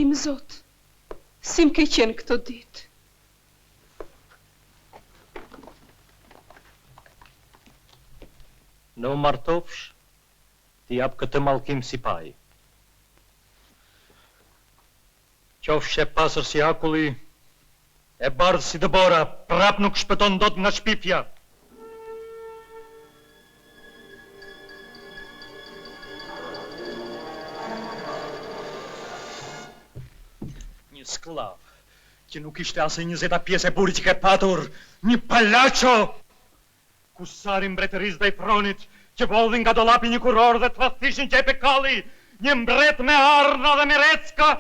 Im Zot, si më ke qenë këto ditë. Në martofsh, ti jap këtë mallkim si paj. Qofsh e pasër si akulli, e bardhë si Debora, prap nuk shpëton dot nga shpifja. Një sklav, që nuk ishte asë 20 pjesë e buri që ke patur, një palacho, kusari mbretëris dhe i fronit, që vodhin nga dolapi një kuror dhe të fastishin që e pekalli, një mbret me arna dhe me recka.